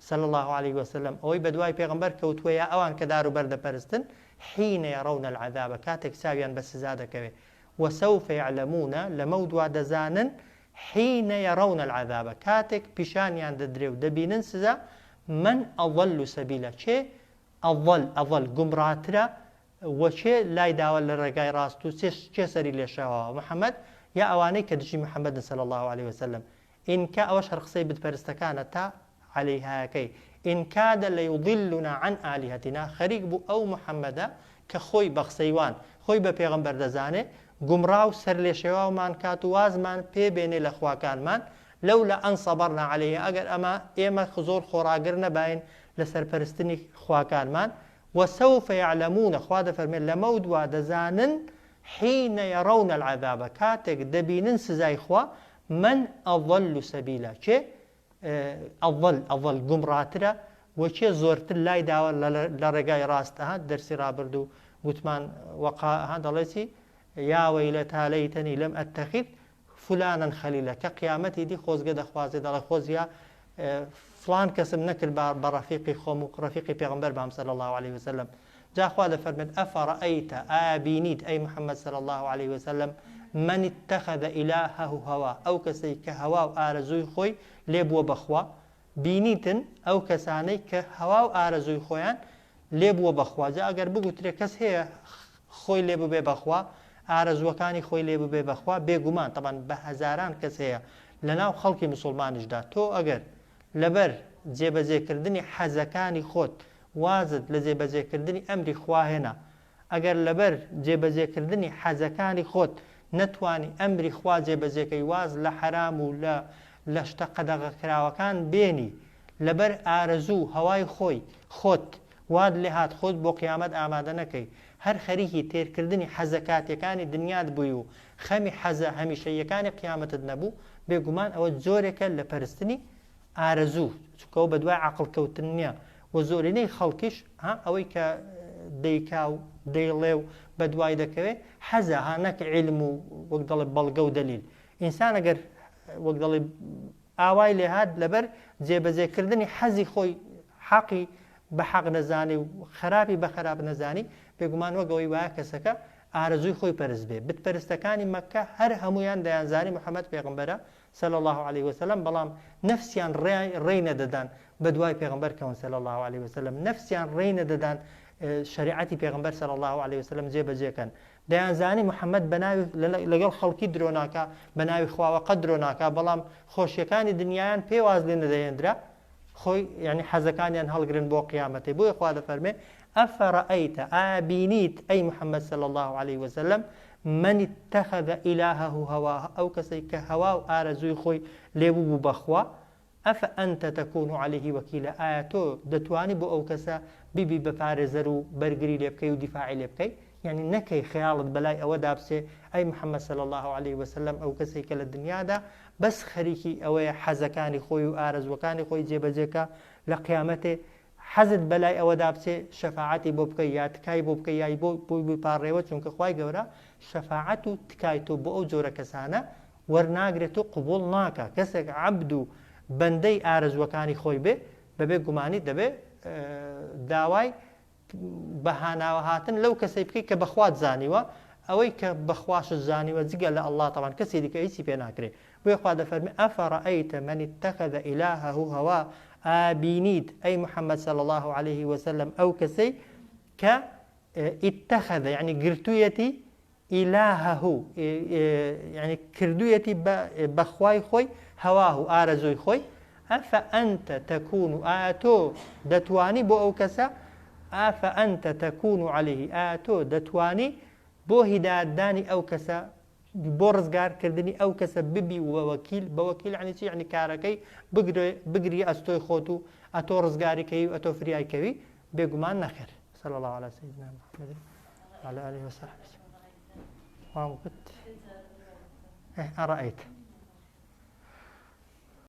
صلى الله عليه وسلم ئەوەی بە دوای پێغەمبەر کەوتووە یا ئەوان کە دار و بەردەپەرستن حين يرون العذاب کاتێک چاویان بە سزا دەکەوێت وسوف يعلمون لەمە دوا دەزانن حين يرون العذاب کاتێک پیشانیان دەدرێ و دەبینن سزا من أضل سبيلا چێ ئەضل گومڕاترە وەچێ لای داوە لە ڕێگای ڕاست و چێ سەری لێشەوە محەممەد یا ئەوانەی کە دژی محەممەدن صلی الله عليه وسلم ئینکە ئەوەش هەر قسەی بتپەرستەکانە تا عەلەیهاکەی ئین کادە لەیضلونا عن ئالیهەتینا خەریک بوو ئەو محەممەدە کە خۆی بە قسەیوان خۆی بە پێغەمبەر دەزانێ گومڕا و سەر لێ شێوامان کات و وازمان پێ بێنێ لە خواکانمان لەولا ئەن سەبەرنا عەلەیهی ئەگەر ئێمە زۆر خۆڕاگر نەباین لە سەرپەرستنی خواکانمان وسوف يعلمون خوا دەفەرمێت لەمە و دوا دەزانن حين يرون العذاب كاتك دبينن سزاي خوا من أضل سبيلا كي أضل قمراترا وكي زورت اللاي داوى لرقاي راستها درسي رابردو قتمان وقا هذا ليسي يا ويلتها ليتني لم أتخذ فلانا خليلا كقيامتي دي خوز قد أخوازي دالي خوز يا فلان كسم نكر برفيقي خوم رفيقي پیغمبر بهم صلى الله عليه وسلم جا خوا فرمت أفرأيت آبينيت أي محمد صلى الله عليه وسلم من اتخذ إلهه هوا أو كسي كهوا وآرزوي خوي ليبو بخوا بينيتن أو كساني كهوا وآرزوي خويان ليبو بخوا جا أقر بقو تري كس هي خوي ليبو بي بخوا آرزوكاني خوي ليبو بي بخوا بيقومان طبعا بهزاران كس هي لناو خلقي مسلمان جدا تو أقر لبر جێبەجێکردنی حەزەکانی خۆت وازت لە جێبەجێکردنی ئەمری خوا هێنا ئەگەر لەبەر جێبەجێکردنی حەزەکانی خۆت نەتوانی ئەمری خوا جێبەجێکەی واز لە حەرام و لە شتە قەدەغەکراوەکان بێنی لەبەر ئارەزوو هەوای خۆت واد لێ هات خۆت بۆ قیامەت ئامادە نەکەی هەر خەریکی تێرکردنی حەزەکاتیەکانی دنیات بووی و خەمی حەزە هەمیشەیەکانی قیامەتت نەبوو بێگومان ئەوە جۆرێکە لە پەرستنی ئارەزوو چکەوە بە دوای عەقڵکەوتن نییە و زۆرینەی خەڵکیش ئەوەی کە دەیکا و دەیڵێ و بە دوای دەکەوێت حەزە نەک عیلم و وەک دەڵێ بەڵگە و دەلیل ئینسان ئەگەر وەک دەڵێ ئاوای لێ هات لەبەر جێبەجێکردنی حەزی خۆی حەقی بە حەق نەزانی و خراپی بە خراپ نەزانی بێگومان وەگەوەی وایە کەسەکە ئارەزووی خۆی پەرست بێ بتپەرستەکانی مەککە هەر هەمویان دەیانزانی محەممەد پێغەمبەرە صلى الله عليه وسلم بەڵام نفسیان ڕێی نەدەدان بە دوای پێغەمبەرکەون صلى الله عليه وسلم نفسیان ڕێی نەدەدان شریعەتی پێغەمبەر صلى الله عليه وسلم جێبەجێکەن دەیانزانی محەممەد بەناوی لەگەڵ خەڵکی درۆناکە بەناوی خواوە قەت درۆناکە بەڵام خۆشیەکانی دنیایان پێواز لێ نەدەهێنرا خۆی یعنی حەزەکانیان هەڵگرن بۆ قیامەتێ بۆیە خوا دەفەرمێ أفرأيت آبينيت أي محمد صلى الله عليه وسلم من اتخذ إلهه هواه أو كسيك هواه آرزوي خوي ليبو بخوا أفأنت تكون عليه وكيلا آياتو دتواني بو أو كسا بيبي بفارزرو برقري ليبكي ودفاعي ليبكي يعني نكي خيالت بلاي أو دابسي أي محمد صلى الله عليه وسلم أو كسيك للدنيا دا بس خريكي أو حزكاني خوي وآرزوكاني خوي جيبجيكا لقيامته حەزت بەلای ئەوە دابچێ شەفاعەتی بۆ بکەی یا تکای بۆ بکەی یای بۆی بپارڕێوە چونکە خوای گەورە شەفاعەت و تکای تۆ بۆ ئەو جۆرە کەسانە وەرناگرێت و قبوڵ ناکە کەسێک عەبد و بەندەی ئارەزوەکانی خۆی بێ بەبێ گومانی دەبێ داوای بەهاناوە هاتن لەو کەسەی بکەی کە بەخوات زانیوە ئەوەی کە بەخواش زانیوە جگە لە ئەڵڵا تەبان کەسی دیکە هیچی پێ ناکرێ بۆیە خوا دەفەرمێ ئەفەڕەئەیتە مەن اتەخەذە ئیلاهەه هەوا آبينيد أي محمد صلى الله عليه وسلم أو كسي اتخذ يعني قرتويتي إلهه يعني كردويتي بخواي خوي هواه آرزوي خوي أفأنت تكون آتو دتواني بو أو كسا أفأنت تكون عليه آتو دتواني بو هداداني أو كسا بۆ ڕزگار کردنی ئەو کەسە ببی وەوەکیل بەوەکیل عنی چی عنی کارەکەی بگری ئەستۆی خۆت و ئەتۆ ڕزگاریکەوی و ئەتۆ فریایکەوی بێگومان نەخێر صلى الله على سيدنا محمد وعلى آله وصحبه وسلم أرأيت